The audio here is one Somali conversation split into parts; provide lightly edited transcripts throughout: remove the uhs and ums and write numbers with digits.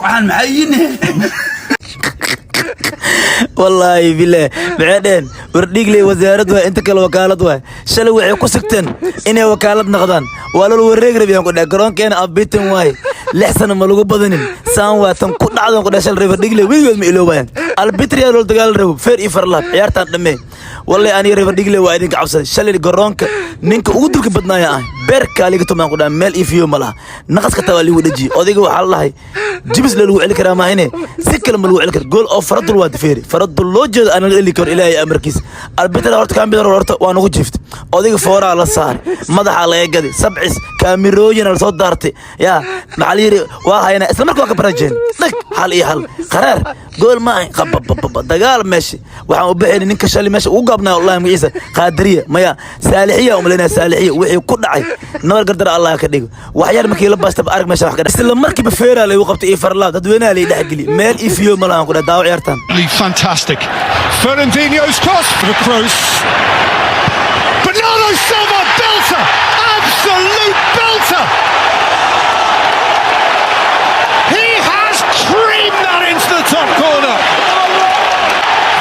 waxaan maxayine والله بالله بعدين ورديق لي وزارة انت كل وكالة واي شلو وحي كسكتن اني وكالة نقدان ولا الوريق ربيان قد قرون كان ابيتن واي لحسن ملوغو بدنين سان واتن كل عدن قد شل ريفر ديق لي ويغد ميلو باين البيتريا لول دقال ريو فير ايفرلاب عيارتان دمي والله اني ريفر ديق لي وايدين كعبسد شل قرونك نينك اودلك بدنايا بيركا ليغ تومان قد ميل ايفيو ملا نقص كتوالي ودجي اوديغو waxaa lahay jibis la lagu celi karaa ma inay si kale ma lagu celi karo gool oo faradul waa difeeri faradul loo jeedo aan la eli karo ilaahay amarkiis arbitra horta kaambirar horta waa nagu jift odiga foora la saar madaxa laga gaday sabcis kaamirooyin la soo daartay ya maxal yiri waa hayna isla markaa ka barajeen dag hal iyo hal qaraar gool ma qabab dagaal meeshi waxaan u bixin ninka shalay meesha ugu gaabnaa wallahi magiisa qaadariya maya saalixiya umaleena saalixiya wixii ku dhacay nool gardar Allah ka dhigo wax yar markii la baasta arag meesha wax ka dhacay isla markii feera lay qabtay ifarlaad dadweynaha lay dhaxgeli meel ifiyo malahan ku daaw ciyaartan fantastic Fernandinho's cross for the cross Bernardo Silva belter absolute belter he has creamed that into the top corner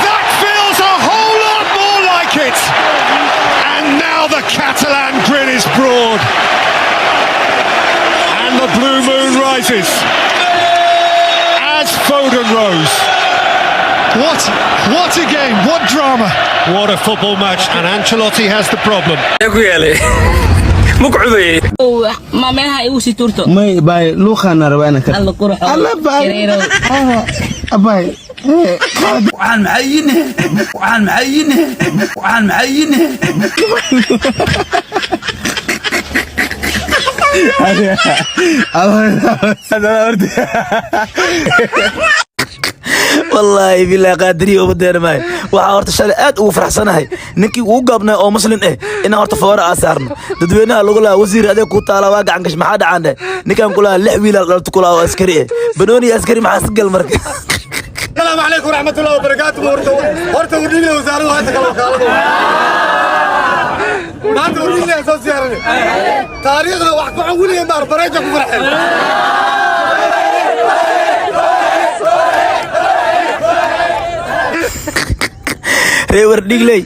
that feels a whole lot more like it and now the Catalan grin is broad and the blue moon rises as Foden rose. What a game, what drama. What a football match, and Ancelotti has the problem. ما منها يوسي تورتو ما باي لوخانا روانا كده الله قرح الله باي باي waxaan maxayine والله بالله قادري وبدير معي وحاورت شال اد وفرحسنahay ninkii uu gaabnaa oo muslim in horta foora asaarno dadweynaha lagu laa wasiir adeeg ku taala waa gacan gash maxaa dhacaan ninkan kula 6 wiil dhalto kula oo askari banooni askari maxaa sagal marka السلام عليكم ورحمة الله وبركاته horta wardhiga wasaaradda hadda kala kaalado maanta wardhiga soo siyaaray taariikhda wax ku xawiliye maar bareejo ku farxay reer wardhigley